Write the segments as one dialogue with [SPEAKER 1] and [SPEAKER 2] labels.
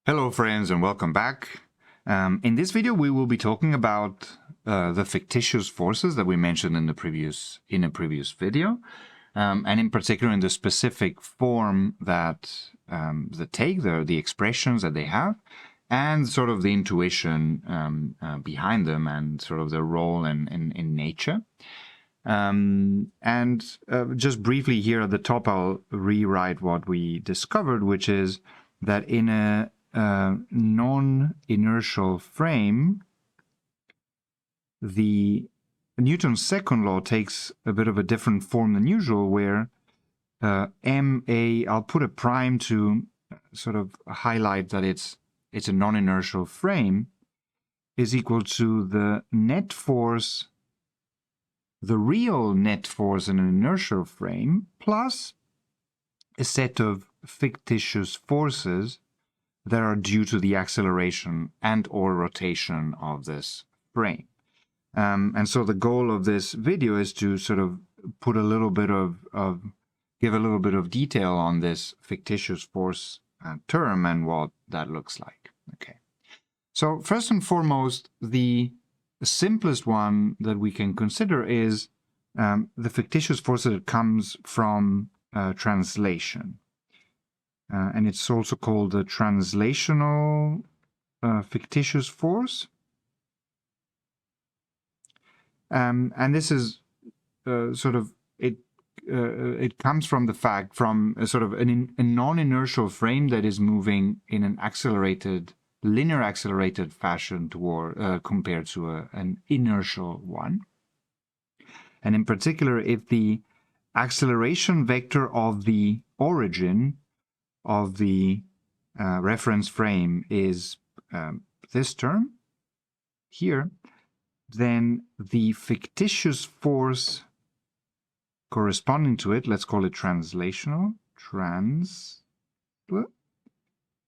[SPEAKER 1] Hello friends and welcome back. In this video we will be talking about the fictitious forces that we mentioned in a previous video, and in particular in the specific form that they take, the expressions that they have, and sort of the intuition behind them and sort of their role in nature. Just briefly here at the top I'll rewrite what we discovered, which is that in a non-inertial frame, the Newton's second law takes a bit of a different form than usual, where I'll put a prime to sort of highlight that it's a non-inertial frame, is equal to the net force, the real net force in an inertial frame, plus a set of fictitious forces that are due to the acceleration and or rotation of this frame. And so the goal of this video is to sort of put a little bit give a little bit of detail on this fictitious force term and what that looks like. Okay. So first and foremost, the simplest one that we can consider is the fictitious force that comes from translation. And it's also called the translational fictitious force. And this is sort of, it comes from the fact, from a sort of a non-inertial frame that is moving in an linear accelerated fashion toward, compared to an inertial one. And in particular, if the acceleration vector of the origin of the reference frame is this term here, then the fictitious force corresponding to it, let's call it translational,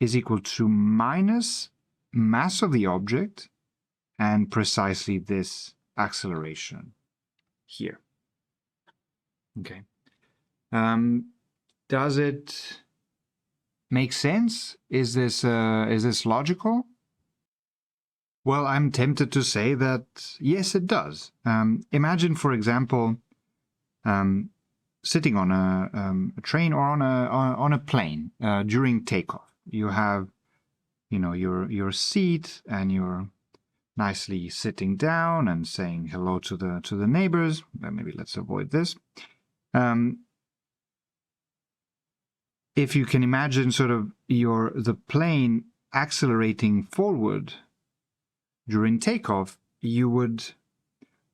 [SPEAKER 1] is equal to minus mass of the object and precisely this acceleration here. Okay. Does it make sense? Is this logical? Well, I'm tempted to say that yes, it does. Imagine, for example, sitting on a train or on a plane during takeoff. You have, your seat, and you're nicely sitting down and saying hello to the neighbors. Maybe let's avoid this. If you can imagine sort of the plane accelerating forward during takeoff, you would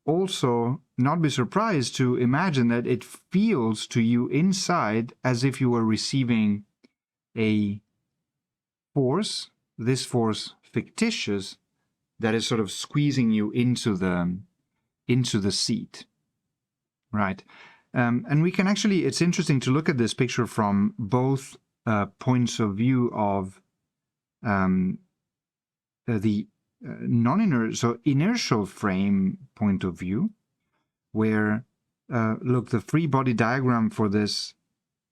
[SPEAKER 1] also not be surprised to imagine that it feels to you inside as if you were receiving a force, this force fictitious, that is sort of squeezing you into the seat, right? And we can actually, it's interesting to look at this picture from both points of view of the inertial frame point of view, where, look, the free body diagram for this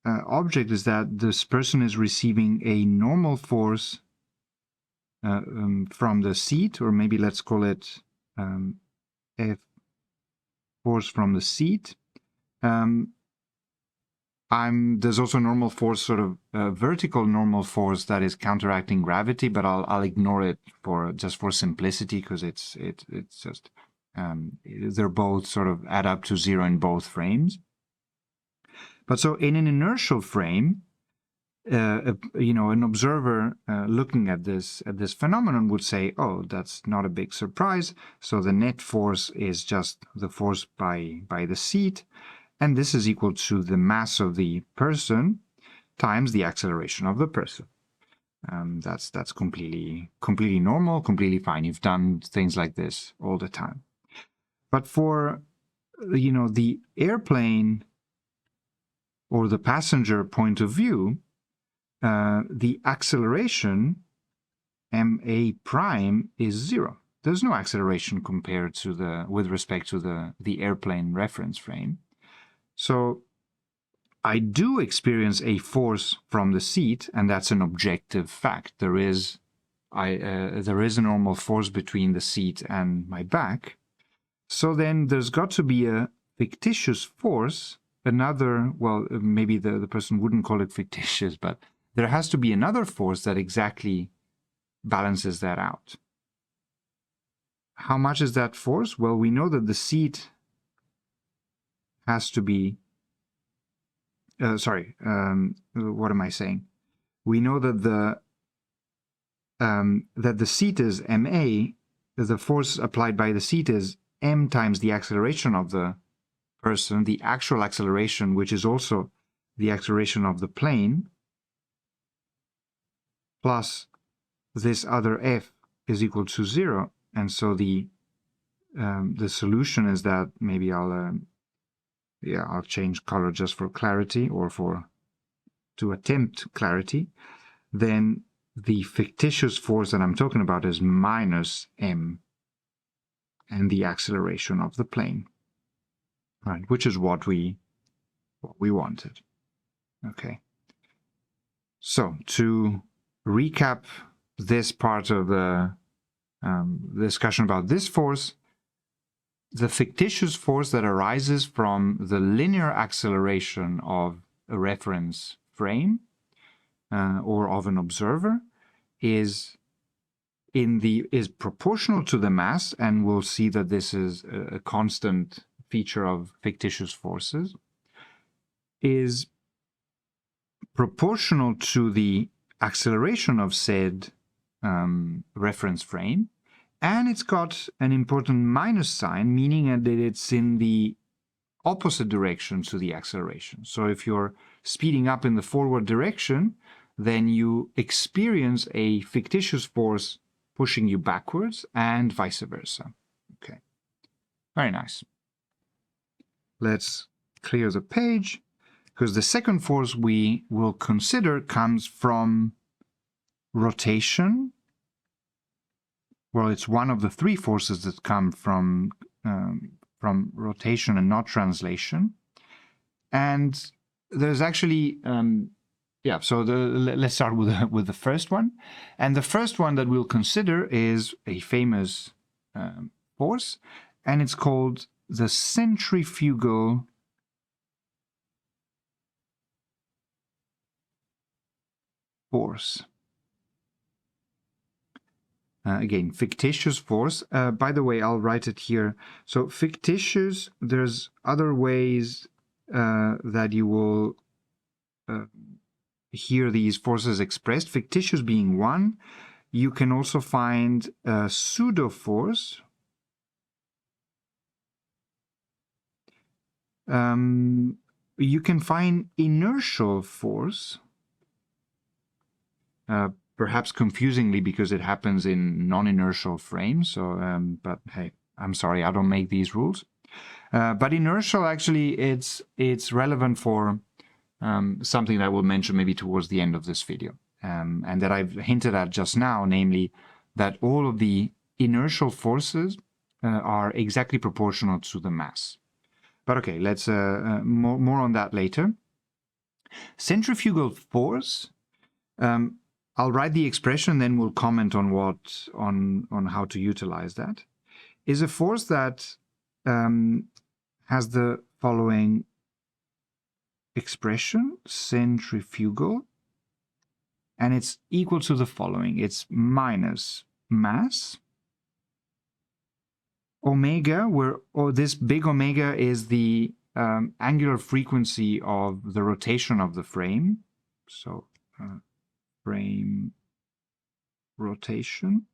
[SPEAKER 1] object is that this person is receiving a normal force from the seat, or maybe let's call it F force from the seat. There's also normal force, sort of vertical normal force that is counteracting gravity, but I'll ignore it just for simplicity, because it's just they're both sort of add up to zero in both frames. But so in an inertial frame, an observer looking at this phenomenon would say, oh, that's not a big surprise. So the net force is just the force by the seat. And this is equal to the mass of the person times the acceleration of the person. That's completely normal, completely fine. You've done things like this all the time. But for, the airplane or the passenger point of view, the acceleration, ma prime, is zero. There's no acceleration compared to with respect to the airplane reference frame. So I do experience a force from the seat, and that's an objective fact. There is there is a normal force between the seat and my back. So then there's got to be a fictitious force, another, well, maybe the person wouldn't call it fictitious, but there has to be another force that exactly balances that out. How much is that force? Well, we know that the seat has to be, what am I saying? We know that the seat is ma, the force applied by the seat is m times the acceleration of the person, the actual acceleration, which is also the acceleration of the plane, plus this other f is equal to 0. And so the solution is that, maybe I'll change color just for clarity, or to attempt clarity. Then the fictitious force that I'm talking about is minus m and the acceleration of the plane, right? Which is what we wanted. Okay. So to recap this part of the discussion about this force, the fictitious force that arises from the linear acceleration of a reference frame or of an observer is proportional to the mass, and we'll see that this is a constant feature of fictitious forces, is proportional to the acceleration of said reference frame, and it's got an important minus sign, meaning that it's in the opposite direction to the acceleration. So if you're speeding up in the forward direction, then you experience a fictitious force pushing you backwards, and vice versa. Okay, very nice. Let's clear the page, because the second force we will consider comes from rotation. Well, it's one of the three forces that come from rotation and not translation. And there's actually so let's start with the first one. And the first one that we'll consider is a famous force, and it's called the centrifugal force. Again, fictitious force. By the way, I'll write it here. So fictitious, there's other ways that you will hear these forces expressed, fictitious being one. You can also find a pseudo force. You can find inertial force, perhaps confusingly because it happens in non-inertial frames. So, but hey, I'm sorry, I don't make these rules. But inertial, actually, it's relevant for something that I will mention maybe towards the end of this video, and that I've hinted at just now, namely that all of the inertial forces are exactly proportional to the mass. But okay, let's more on that later. Centrifugal force. I'll write the expression, then we'll comment on on how to utilize that. Is a force that has the following expression, centrifugal, and it's equal to the following. It's minus mass omega, where this big omega is the angular frequency of the rotation of the frame. So frame rotation.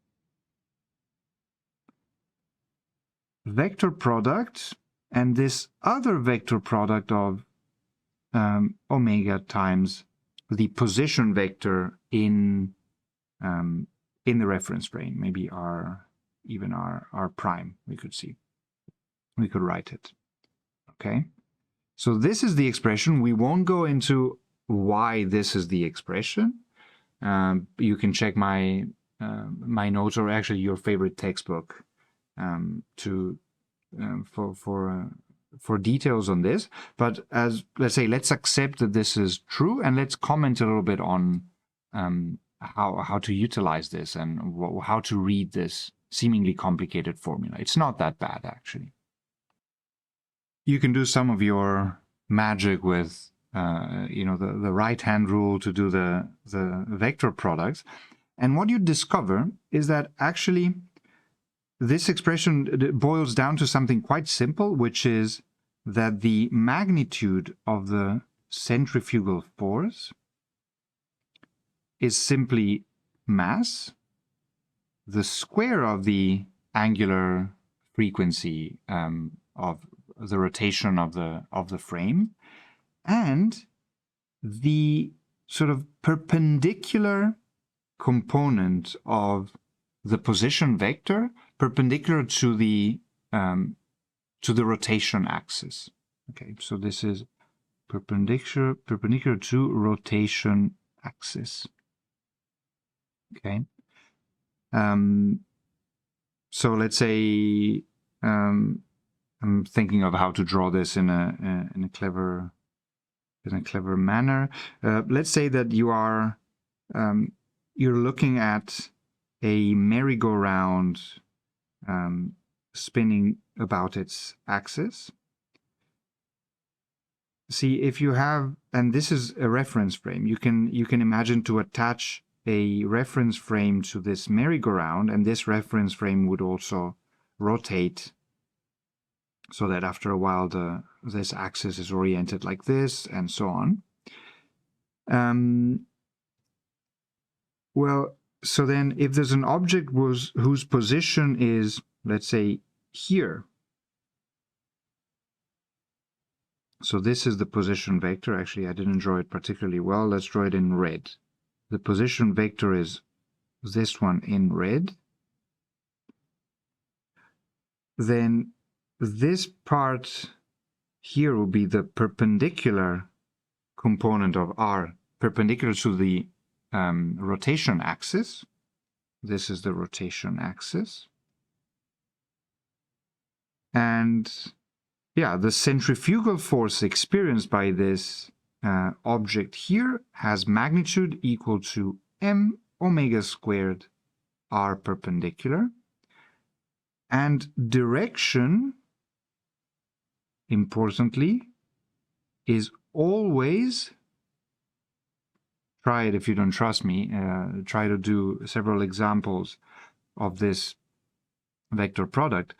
[SPEAKER 1] Vector product, and this other vector product of omega times the position vector in the reference frame, maybe even r prime, we could write it. Okay, so this is the expression. We won't go into why this is the expression. You can check my notes, or actually your favorite textbook, for details on this. But let's accept that this is true, and let's comment a little bit on how to utilize this and how to read this seemingly complicated formula. It's not that bad, actually. You can do some of your magic with the right-hand rule to do the vector products. And what you discover is that actually this expression boils down to something quite simple, which is that the magnitude of the centrifugal force is simply mass, the square of the angular frequency of the rotation of the frame, and the sort of perpendicular component of the position vector perpendicular to the rotation axis. Okay, so this is perpendicular to rotation axis. Okay. So let's say I'm thinking of how to draw this in a clever manner. Let's say that you're looking at a merry-go-round spinning about its axis. See, if you have, and this is a reference frame, you can imagine to attach a reference frame to this merry-go-round, and this reference frame would also rotate so that after a while this axis is oriented like this, and so on. Well, so then if there's an object whose position is, let's say, here, so this is the position vector. Actually, I didn't draw it particularly well. Let's draw it in red. The position vector is this one in red. Then this part here will be the perpendicular component of R, perpendicular to the rotation axis. This is the rotation axis. And yeah, the centrifugal force experienced by this object here has magnitude equal to m omega squared r perpendicular, and direction, importantly, is always, try it if you don't trust me, try to do several examples of this vector product,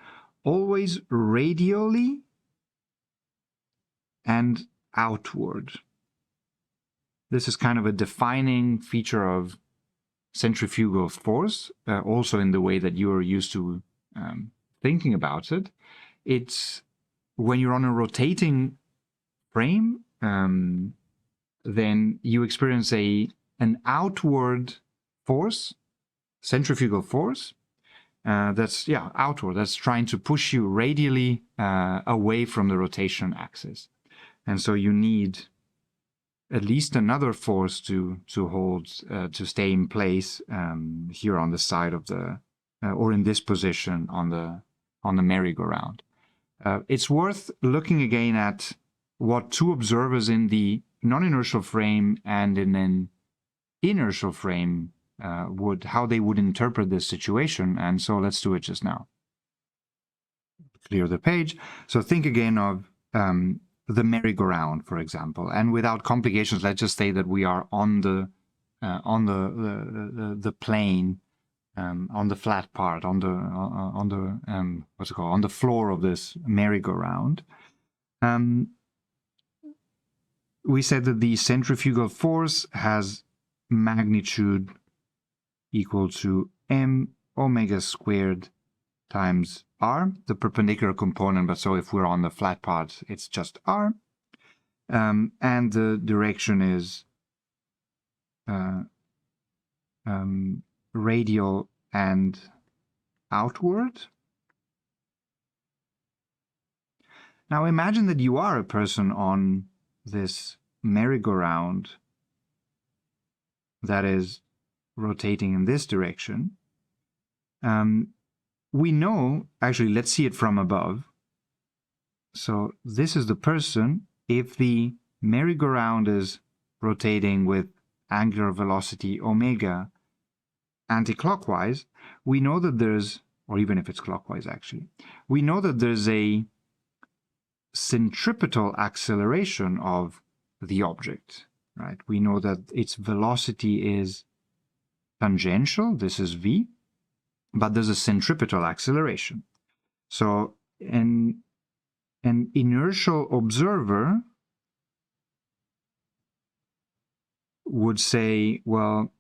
[SPEAKER 1] always radially and outward. This is kind of a defining feature of centrifugal force, also in the way that you are used to thinking about it. It's when you're on a rotating frame, then you experience an outward force, centrifugal force, that's outward. That's trying to push you radially away from the rotation axis, and so you need at least another force to hold to stay in place here on the side of the or in this position on the merry-go-round. It's worth looking again at what two observers in the non-inertial frame and in an inertial frame how they would interpret this situation, and so let's do it just now. Clear the page. So think again of the merry-go-round, for example, and without complications, let's just say that we are on the plane, on the flat part, on the what's it called, on the floor of this merry-go-round. We said that the centrifugal force has magnitude equal to m omega squared times r, the perpendicular component, but so if we're on the flat part, it's just r. And the direction is radial and outward. Now imagine that you are a person on this merry-go-round that is rotating in this direction. We know, actually, let's see it from above. So this is the person. If the merry-go-round is rotating with angular velocity omega anticlockwise, we know that there's, or even if it's clockwise actually, we know that there's a centripetal acceleration of the object, right? We know that its velocity is tangential, this is v, but there's a centripetal acceleration. So an inertial observer would say, well,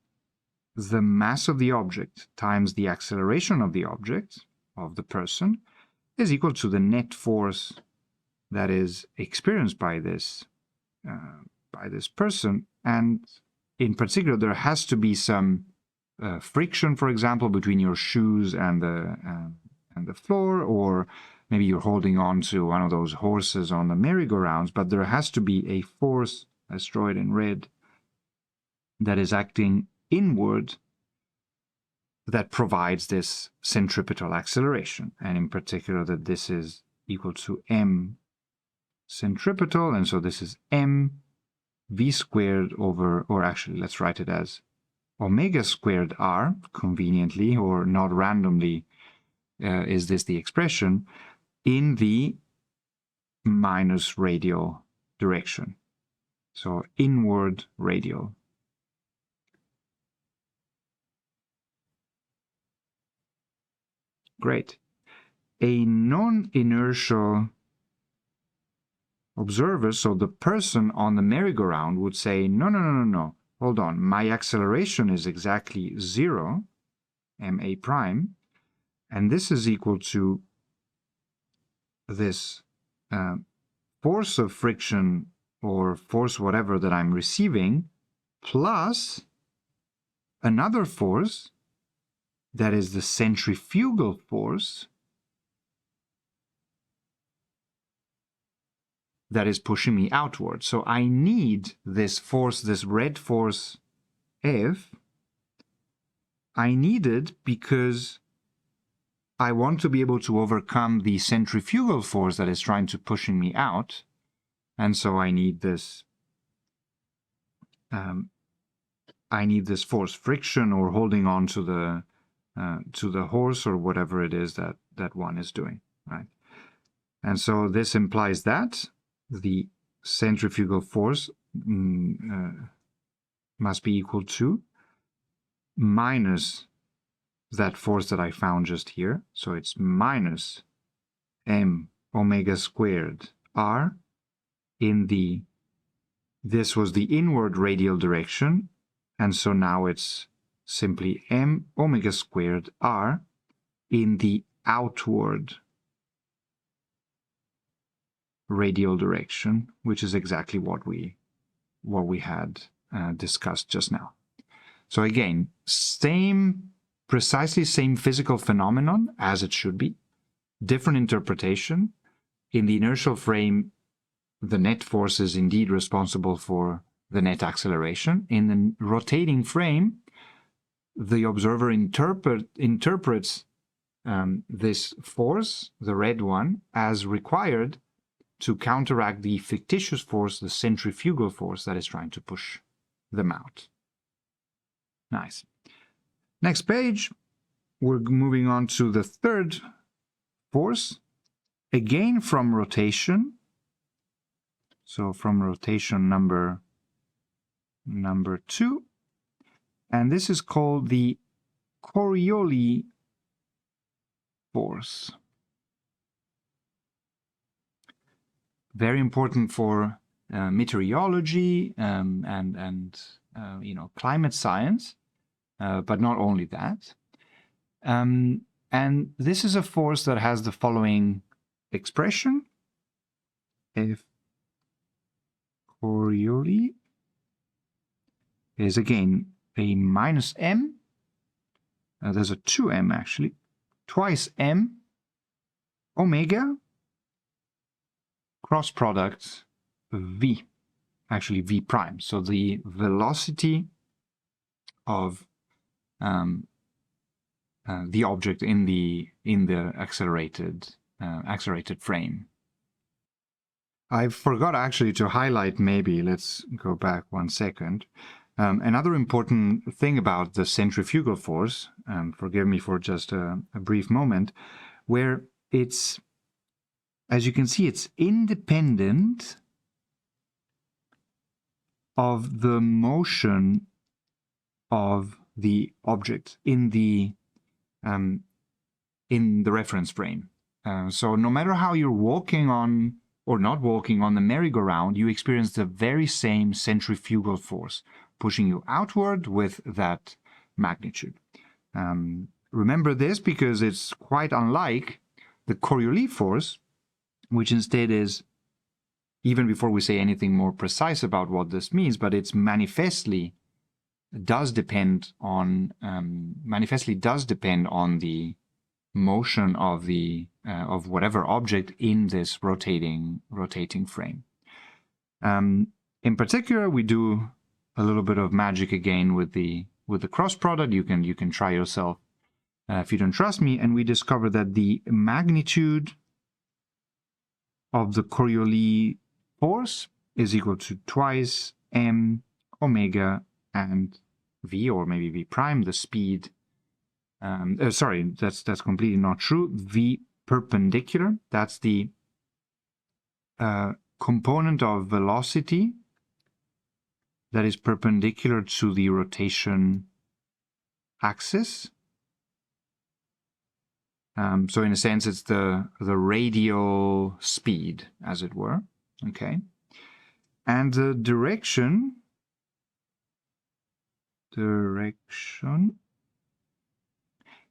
[SPEAKER 1] the mass of the object times the acceleration of the object, of the person, is equal to the net force that is experienced by this person. And in particular, there has to be some friction, for example, between your shoes and the floor, or maybe you're holding on to one of those horses on the merry-go-rounds, but there has to be a force, let's draw it in red, that is acting inward that provides this centripetal acceleration, and in particular that this is equal to m centripetal, and so this is m v squared over, or actually let's write it as omega squared r, conveniently or not randomly is this the expression, in the minus radial direction, so inward radial. Great. A non-inertial observer, so the person on the merry-go-round, would say, no, hold on, my acceleration is exactly 0, ma prime, and this is equal to this force of friction or force whatever that I'm receiving, plus another force that is the centrifugal force that is pushing me outward. So I need this force, this red force F. I need it because I want to be able to overcome the centrifugal force that is trying to pushing me out. And so I need this force, friction, or holding on to the horse, or whatever it is that one is doing, right? And so this implies that the centrifugal force must be equal to minus that force that I found just here. So it's minus m omega squared r in the, this was the inward radial direction, and so now it's simply m omega squared r in the outward radial direction, which is exactly what we had discussed just now. So again, precisely same physical phenomenon as it should be, different interpretation. In the inertial frame, the net force is indeed responsible for the net acceleration. In the rotating frame, the observer interprets this force, the red one, as required to counteract the fictitious force, the centrifugal force that is trying to push them out. Nice. Next page, we're moving on to the third force, again from rotation. So from rotation number 2, and this is called the Coriolis force. Very important for meteorology and climate science, but not only that. And this is a force that has the following expression: F Coriolis is again a minus m. There's a 2m actually, twice m omega cross product v, actually v prime. So the velocity of the object in the accelerated frame. I forgot actually to highlight, maybe let's go back one second. Another important thing about the centrifugal force, forgive me for just a brief moment, where it's, as you can see, it's independent of the motion of the object in the reference frame. So no matter how you're walking on or not walking on the merry-go-round, you experience the very same centrifugal force, pushing you outward with that magnitude. Remember this because it's quite unlike the Coriolis force, which instead is, even before we say anything more precise about what this means, but it's manifestly does depend on the motion of the of whatever object in this rotating frame. In particular, we do a little bit of magic again with the cross product. You can try yourself if you don't trust me, and we discover that the magnitude of the Coriolis force is equal to twice m omega and v, or maybe v prime, the speed. Sorry, that's completely not true. V perpendicular, that's the component of velocity that is perpendicular to the rotation axis. So in a sense, it's the radial speed, as it were. Okay, and the direction.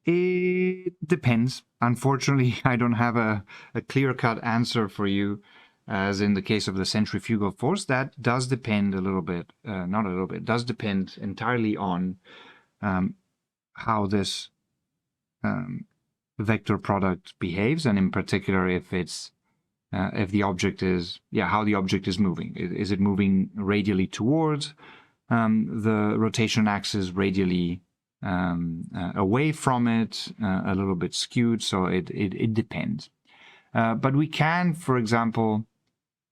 [SPEAKER 1] It depends. Unfortunately, I don't have a clear-cut answer for you, as in the case of the centrifugal force. That does depend a little bit, not a little bit, does depend entirely on how this vector product behaves, and in particular if it's if the object is, how the object is moving. Is it moving radially towards the rotation axis, radially away from it, a little bit skewed? So it depends. But we can, for example,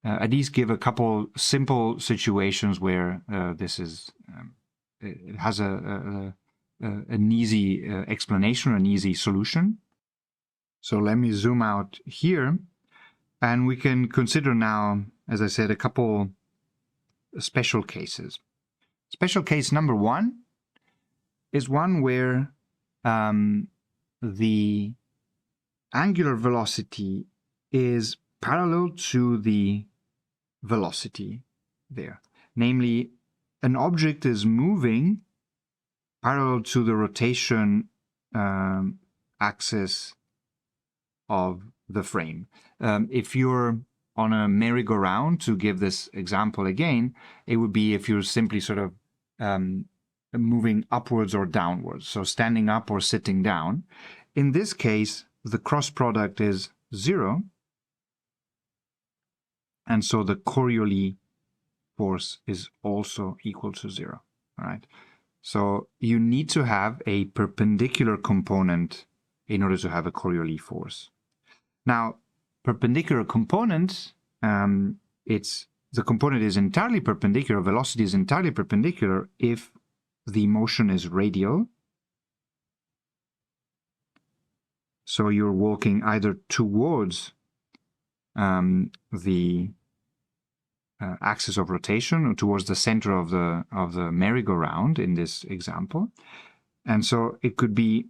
[SPEAKER 1] at least give a couple simple situations where this is it has an easy explanation, an easy solution. So let me zoom out here, and we can consider now, as I said, a couple special cases. Special case number one is one where the angular velocity is parallel to the velocity there. Namely, an object is moving parallel to the rotation axis of the frame. If you're on a merry-go-round, to give this example again, it would be if you're simply sort of moving upwards or downwards, so standing up or sitting down. In this case, the cross product is 0, and so the Coriolis force is also equal to 0. All right. So you need to have a perpendicular component in order to have a Coriolis force. Now, perpendicular component, the component is entirely perpendicular, velocity is entirely perpendicular if the motion is radial. So you're walking either towards the axis of rotation or towards the center of the merry-go-round in this example. And so it could be,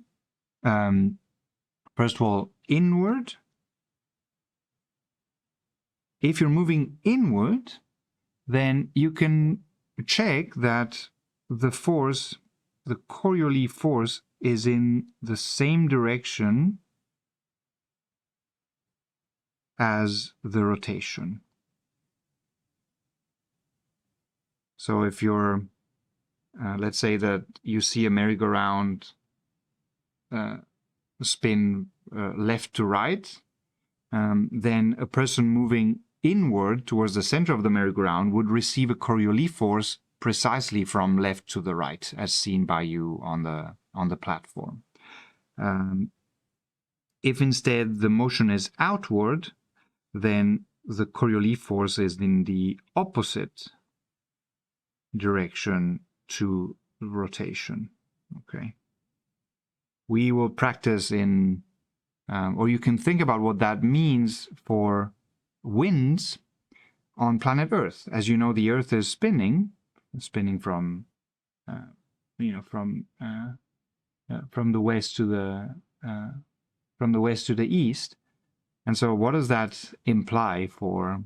[SPEAKER 1] first of all, inward. If you're moving inward, then you can check that the force, the Coriolis force, is in the same direction as the rotation. So if you're, let's say that you see a merry-go-round spin left to right, then a person moving inward towards the center of the merry-go-round would receive a Coriolis force precisely from left to the right, as seen by you on the platform. If instead the motion is outward, then the Coriolis force is in the opposite direction to rotation. Okay. We will practice in, or you can think about what that means for winds on planet Earth. As you know, the Earth is spinning from, from the west to the east. And so, what does that imply for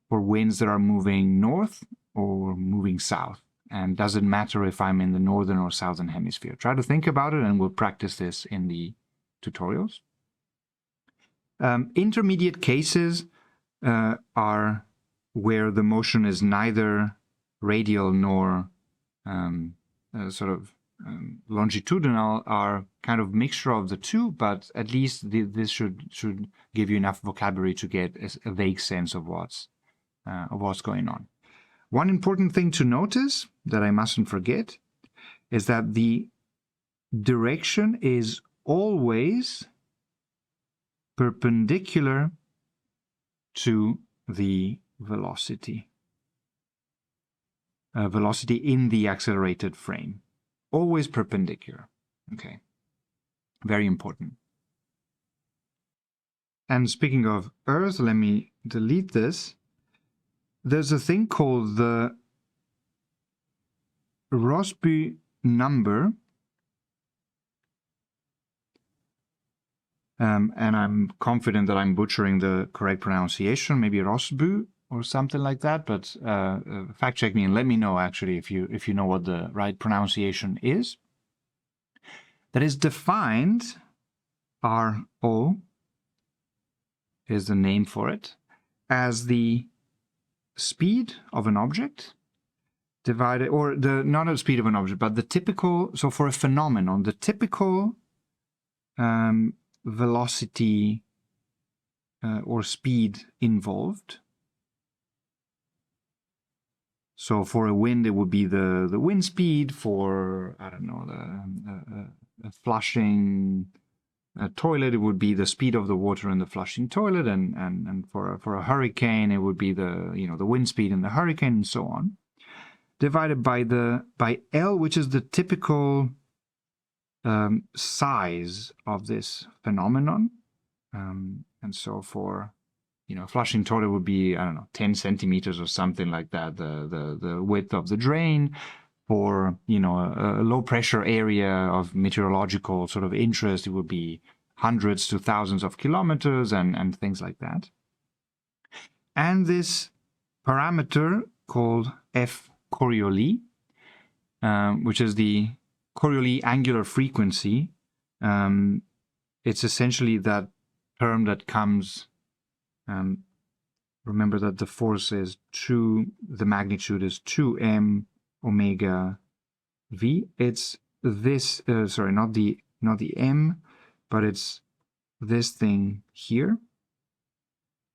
[SPEAKER 1] winds that are moving north or moving south? And does it matter if I'm in the northern or southern hemisphere? Try to think about it, and we'll practice this in the tutorials. Intermediate cases are where the motion is neither radial nor longitudinal, are kind of mixture of the two, but at least this should give you enough vocabulary to get a vague sense of what's going on. One important thing to notice that I mustn't forget is that the direction is always perpendicular to the velocity. Velocity in the accelerated frame. Always perpendicular. Okay. Very important. And speaking of Earth, let me delete this. There's a thing called the Rossby number. And I'm confident that I'm butchering the correct pronunciation, maybe Rossby or something like that, but fact check me and let me know actually if you know what the right pronunciation is. That is defined, RO is the name for it, as the speed of an object divided, or not the speed of an object, but the typical, so for a phenomenon, the typical velocity or speed involved. So for a wind, it would be the wind speed. For, I don't know, the flushing toilet, it would be the speed of the water in the flushing toilet, and for a hurricane, it would be the wind speed in the hurricane, and so on, divided by L, which is the typical size of this phenomenon. And so for flushing toilet would be, I don't know, 10 centimeters or something like that, the width of the drain. For, a low pressure area of meteorological sort of interest, it would be hundreds to thousands of kilometers and things like that. And this parameter called F Coriolis, which is the Coriolis angular frequency, it's essentially that term that comes, remember that the force is the magnitude is 2m omega v. It's this, sorry, not the m, but it's this thing here,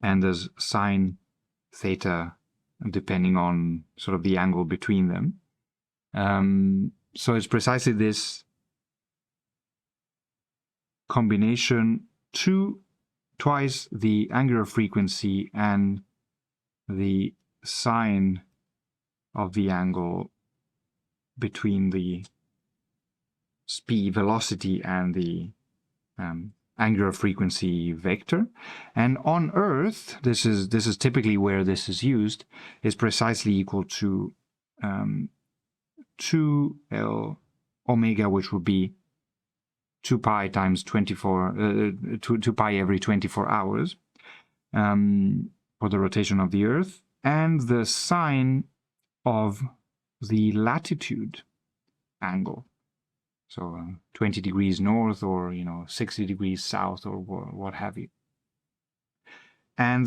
[SPEAKER 1] and there's sine theta depending on sort of the angle between them. So it's precisely this combination, twice the angular frequency and the sine of the angle between the speed, velocity, and the angular frequency vector. And on Earth, this is typically where this is used, is precisely equal to 2L omega, which would be 2 pi times 24, 2 pi every 24 hours for the rotation of the Earth, and the sine of the latitude angle. So 20 degrees north, or 60 degrees south, or what have you. And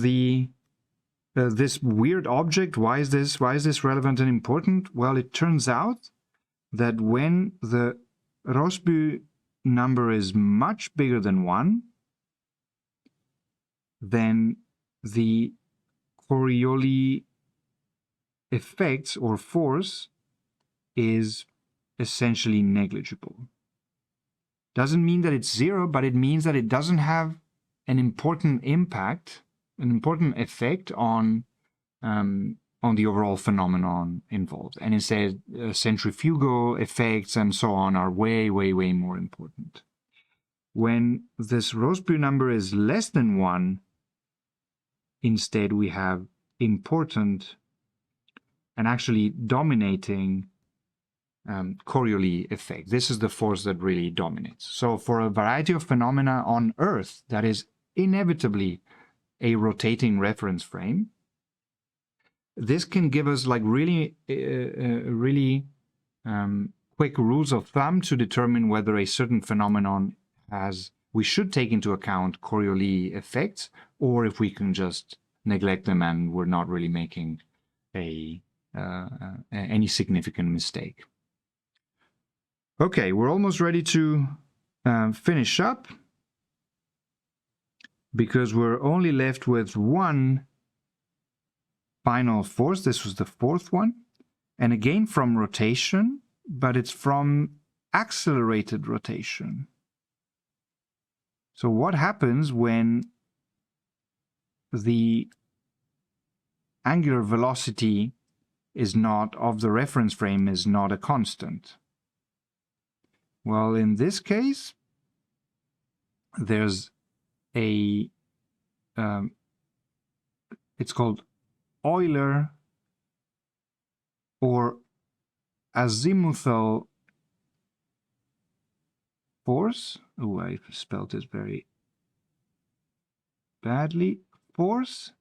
[SPEAKER 1] this weird object, why is this relevant and important? Well, it turns out that when the Rossby number is much bigger than 1, then the Coriolis effects or force is essentially negligible. Doesn't mean that it's zero, but it means that it doesn't have an important impact, an important effect on on the overall phenomenon involved. And instead, centrifugal effects and so on are way, way, way more important. When this Rosebery number is less than 1, instead we have important and actually dominating Coriolis effect. This is the force that really dominates. So for a variety of phenomena on Earth that is inevitably a rotating reference frame, this can give us like really quick rules of thumb to determine whether a certain phenomenon we should take into account Coriolis effects, or if we can just neglect them and we're not really making any significant mistake. Okay, we're almost ready to finish up, because we're only left with one final force. This was the fourth one, and again from rotation, but it's from accelerated rotation. So what happens when the angular velocity of the reference frame is not a constant? Well, in this case, there's it's called Euler or azimuthal force. Oh, I spelled this very badly. Force.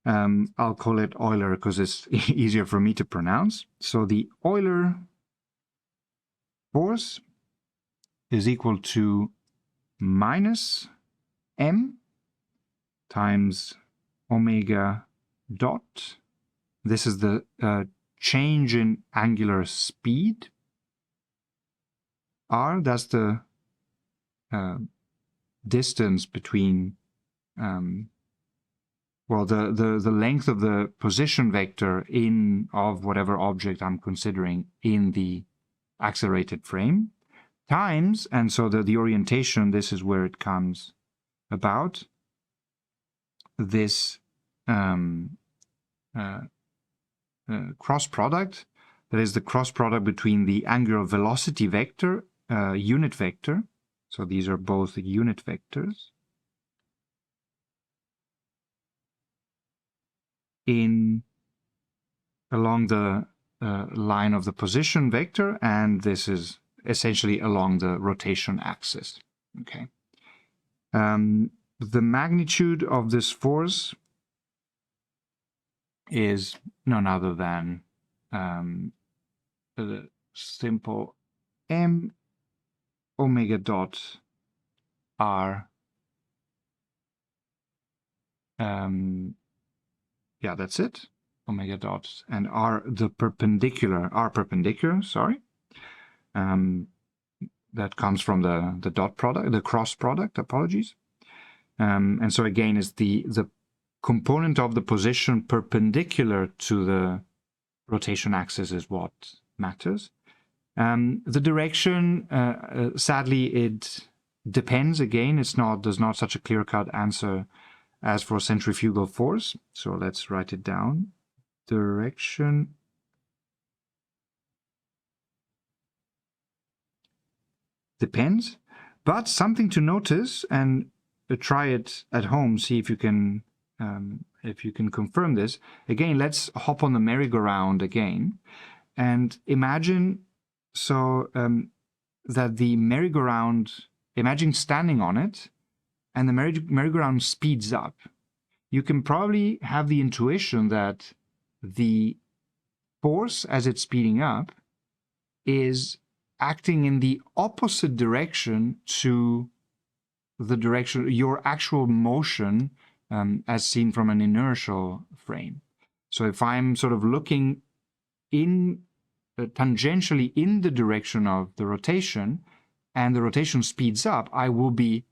[SPEAKER 1] I'll call it Euler because it's easier for me to pronounce. So the Euler force is equal to minus m times omega dot. This is the change in angular speed. R, that's the distance between, well, the length of the position vector of whatever object I'm considering in the accelerated frame, times, and so the orientation, this is where it comes about, this cross product, that is the cross product between the angular velocity vector, unit vector, so these are both unit vectors, along the line of the position vector, and this is essentially along the rotation axis. Okay. The magnitude of this force is none other than the simple m omega dot r. Yeah, that's it. Omega dot and r perpendicular, sorry. That comes from the dot product, the cross product, apologies. And so again, is the component of the position perpendicular to the rotation axis is what matters. The direction, sadly, it depends. Again, there's not such a clear-cut answer as for centrifugal force. So let's write it down. Direction depends, but something to notice, and try it at home, see if you can confirm this. Again, let's hop on the merry-go-round again and imagine that the merry-go-round, imagine standing on it and the merry-go-round speeds up. You can probably have the intuition that the force as it's speeding up is acting in the opposite direction to the direction, your actual motion as seen from an inertial frame. So if I'm sort of looking tangentially in the direction of the rotation, and the rotation speeds up, I will be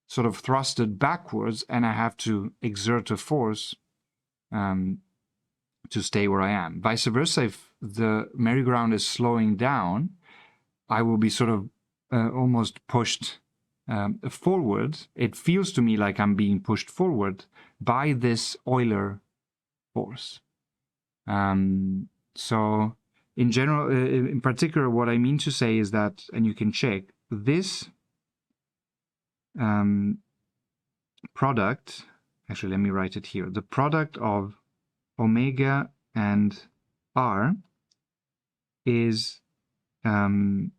[SPEAKER 1] sort of thrusted backwards, and I have to exert a force to stay where I am. Vice versa, if the merry-go-round is slowing down, I will be sort of almost pushed forward. It feels to me like I'm being pushed forward by this Euler force. So in general, in particular, what I mean to say is that, and you can check, this product, actually let me write it here, the product of omega and r is in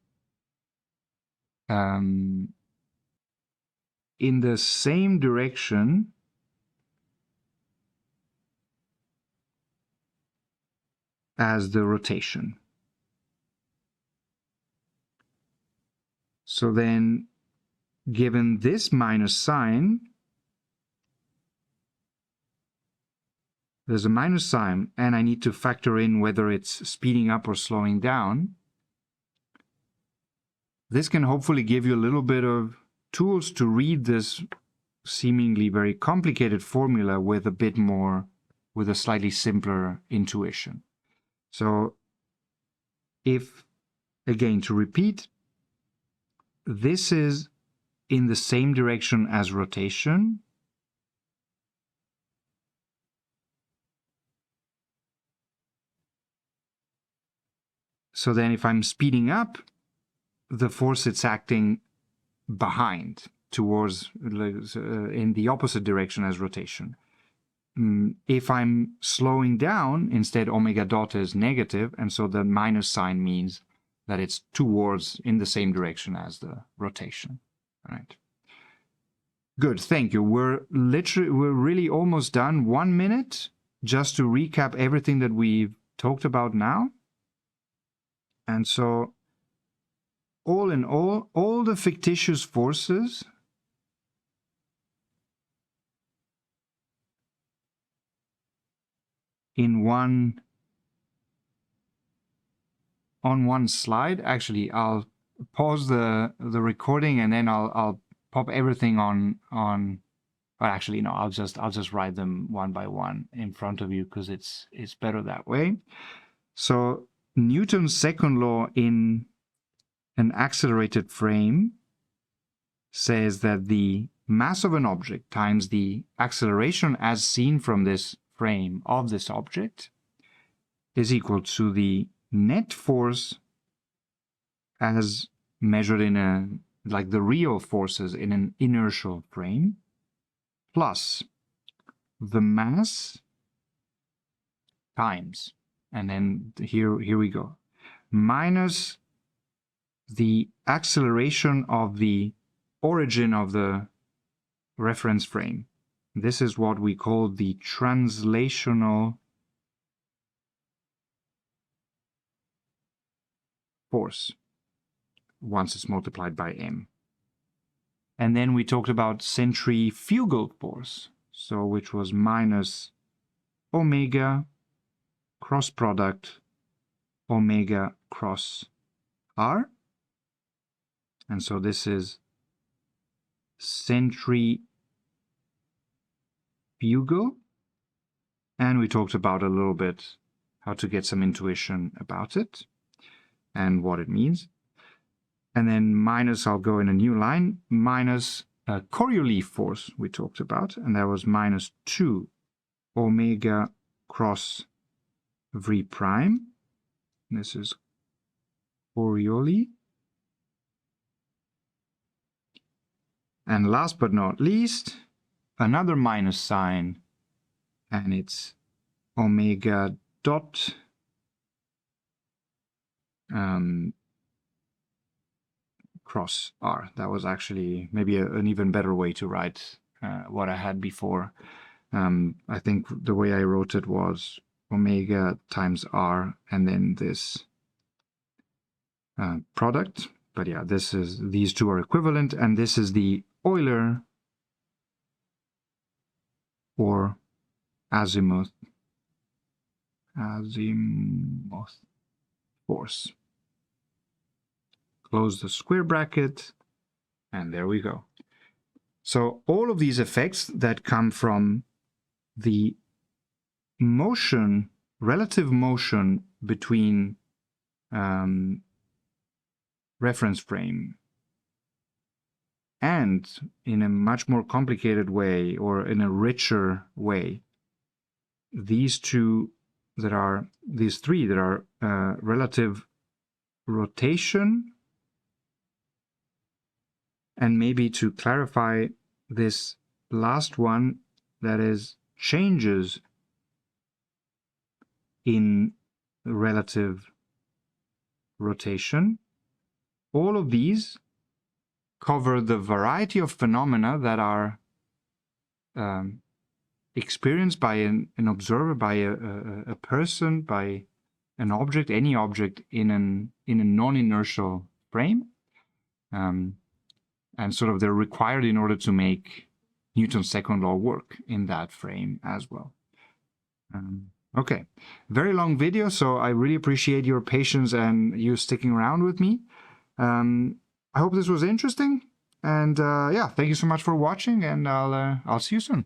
[SPEAKER 1] the same direction as the rotation. So then, given this minus sign, there's a minus sign, and I need to factor in whether it's speeding up or slowing down. This can hopefully give you a little bit of tools to read this seemingly very complicated formula with a bit more, with a slightly simpler intuition. So if, again, to repeat, this is in the same direction as rotation, so then if I'm speeding up, the force it's acting behind, towards, in the opposite direction as rotation. If I'm slowing down, instead omega dot is negative, and so the minus sign means that it's towards, in the same direction as the rotation. All right. Good, thank you. We're really almost done. 1 minute just to recap everything that we've talked about now. And so, all in all the fictitious forces in on one slide. Actually, I'll pause the recording and then I'll pop everything on. Well, actually, no. I'll just write them one by one in front of you because it's better that way. So Newton's second law in an accelerated frame says that the mass of an object times the acceleration as seen from this frame of this object is equal to the net force as measured in like the real forces in an inertial frame, plus the mass times, and then here we go, minus the acceleration of the origin of the reference frame. This is what we call the translational force once it's multiplied by m. And then we talked about centrifugal force, so which was minus omega cross product omega cross r. And so this is centrifugal. And we talked about a little bit how to get some intuition about it and what it means. And then minus, I'll go in a new line, minus Coriolis force we talked about, and that was minus 2 omega cross v prime. This is Coriolis. And last but not least, another minus sign, and it's omega dot cross r. That was actually maybe an even better way to write what I had before. I think the way I wrote it was omega times r and then this product. But yeah, these two are equivalent, and this is the Euler or azimuth force. Close the square bracket, and there we go. So all of these effects that come from the motion, relative motion between reference frame and, in a much more complicated way or in a richer way, these two there are these three. There are relative rotation, and maybe to clarify this last one, that is changes in relative rotation. All of these cover the variety of phenomena that are experienced by an observer, by a person, by an object, any object in a non-inertial frame, and sort of they're required in order to make Newton's second law work in that frame as well. Okay, very long video, so I really appreciate your patience and you sticking around with me. I hope this was interesting, and yeah, thank you so much for watching, and I'll see you soon.